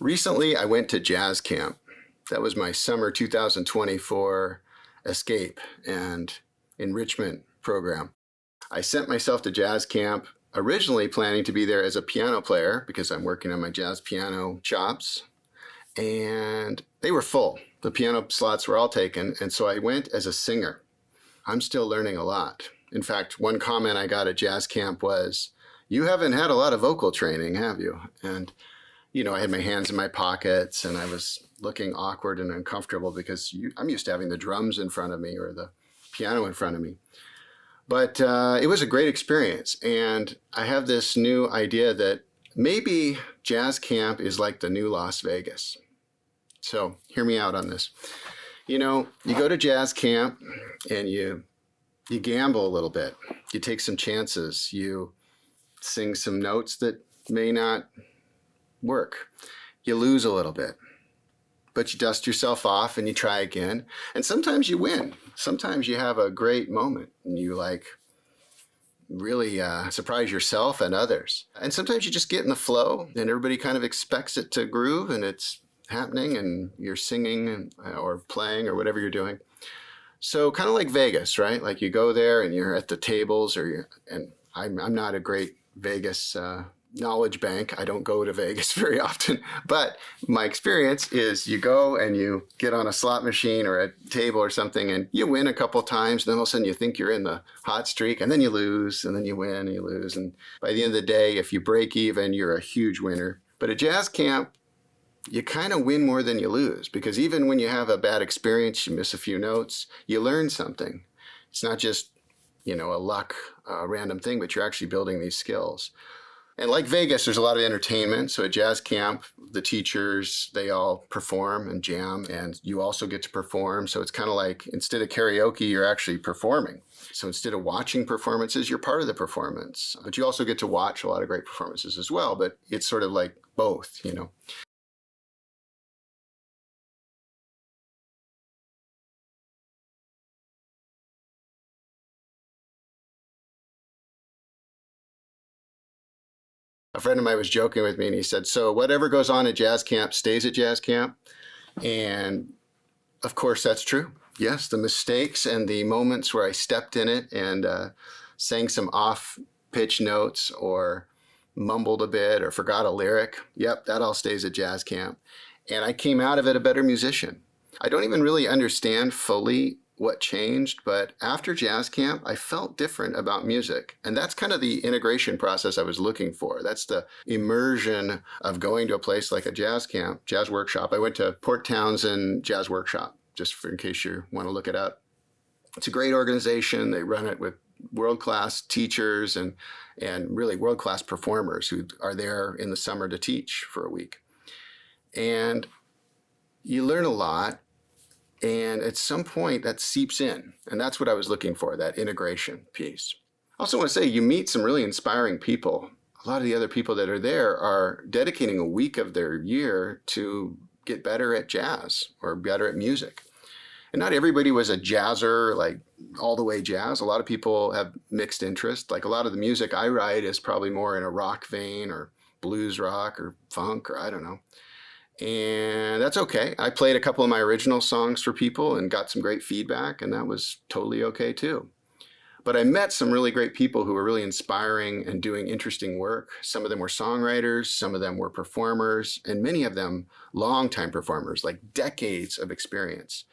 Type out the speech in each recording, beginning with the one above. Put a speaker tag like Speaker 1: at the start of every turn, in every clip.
Speaker 1: Recently, I went to jazz camp. That was my summer 2024 escape and enrichment program. I sent myself to jazz camp, originally planning to be there as a piano player because I'm working on my jazz piano chops, and they were full. The piano slots were all taken, and so I went as a singer. I'm still learning a lot. In fact, one comment I got at jazz camp was, "You haven't had a lot of vocal training, have you?" And I had my hands in my pockets and I was looking awkward and uncomfortable because I'm used to having the drums in front of me or the piano in front of me. But it was a great experience. And I have this new idea that maybe jazz camp is like the new Las Vegas. So hear me out on this. You go to jazz camp and you gamble a little bit. You take some chances. You sing some notes that may not work. You lose a little bit, but you dust yourself off and you try again. And sometimes you win. Sometimes you have a great moment and you really surprise yourself and others. And sometimes you just get in the flow and everybody kind of expects it to groove and it's happening and you're singing or playing or whatever you're doing. So kind of like Vegas, right? Like you go there and you're at the tables and I'm not a great Vegas knowledge bank. I don't go to Vegas very often, but my experience is you go and you get on a slot machine or a table or something and you win a couple times. Then all of a sudden you think you're in the hot streak and then you lose and then you win and you lose. And by the end of the day, if you break even, you're a huge winner. But at jazz camp, you kind of win more than you lose because even when you have a bad experience, you miss a few notes, you learn something. It's not just, a luck, random thing, but you're actually building these skills. And like Vegas, there's a lot of entertainment. So at jazz camp, the teachers, they all perform and jam, and you also get to perform. So it's kind of like instead of karaoke, you're actually performing. So instead of watching performances, you're part of the performance. But you also get to watch a lot of great performances as well. But it's sort of like both. A friend of mine was joking with me and he said, "So whatever goes on at jazz camp stays at jazz camp." And of course, that's true. Yes, the mistakes and the moments where I stepped in it and sang some off pitch notes or mumbled a bit or forgot a lyric. Yep, that all stays at jazz camp. And I came out of it a better musician. I don't even really understand fully what changed, but after jazz camp, I felt different about music. And that's kind of the integration process I was looking for. That's the immersion of going to a place like a jazz camp, jazz workshop. I went to Port Townsend Jazz Workshop, just in case you want to look it up. It's a great organization. They run it with world-class teachers and really world-class performers who are there in the summer to teach for a week. And you learn a lot. And at some point that seeps in. And that's what I was looking for, that integration piece. I also want to say you meet some really inspiring people. A lot of the other people that are there are dedicating a week of their year to get better at jazz or better at music. And not everybody was a jazzer, like all the way jazz. A lot of people have mixed interest. Like a lot of the music I write is probably more in a rock vein or blues rock or funk or I don't know. And that's okay. I played a couple of my original songs for people and got some great feedback, and that was totally okay too. But I met some really great people who were really inspiring and doing interesting work. Some of them were songwriters, some of them were performers, and many of them longtime performers, like decades of experience.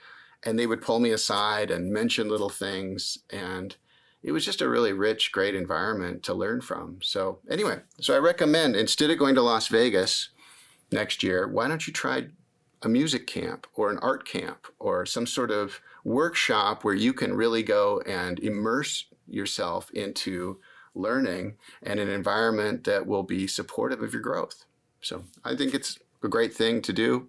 Speaker 1: And they would pull me aside and mention little things, and it was just a really rich, great environment to learn from. So anyway, I recommend instead of going to Las Vegas next year, why don't you try a music camp or an art camp or some sort of workshop where you can really go and immerse yourself into learning and an environment that will be supportive of your growth. So I think it's a great thing to do.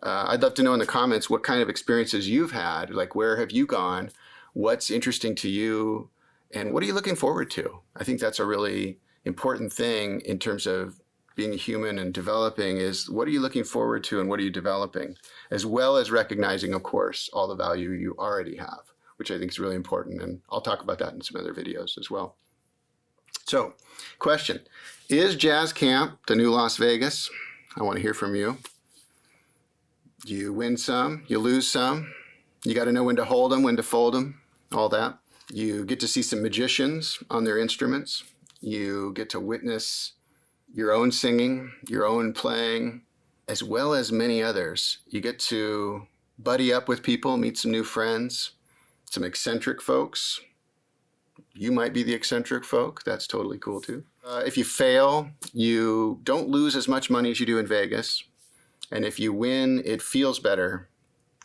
Speaker 1: I'd love to know in the comments what kind of experiences you've had, like where have you gone, what's interesting to you, and what are you looking forward to? I think that's a really important thing in terms of being human and developing is what are you looking forward to and what are you developing, as well as recognizing, of course, all the value you already have, which I think is really important. And I'll talk about that in some other videos as well. So, question, is jazz camp the new Las Vegas? I want to hear from you. You win some, you lose some. You got to know when to hold them, when to fold them, all that. You get to see some magicians on their instruments. You get to witness your own singing, your own playing, as well as many others. You get to buddy up with people, meet some new friends, some eccentric folks. You might be the eccentric folk. That's totally cool too. If you fail, you don't lose as much money as you do in Vegas. And if you win, it feels better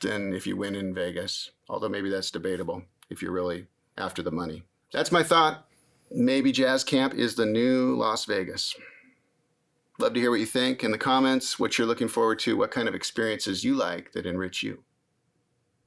Speaker 1: than if you win in Vegas. Although maybe that's debatable if you're really after the money. That's my thought. Maybe jazz camp is the new Las Vegas. Love to hear what you think in the comments, what you're looking forward to, what kind of experiences you like that enrich you.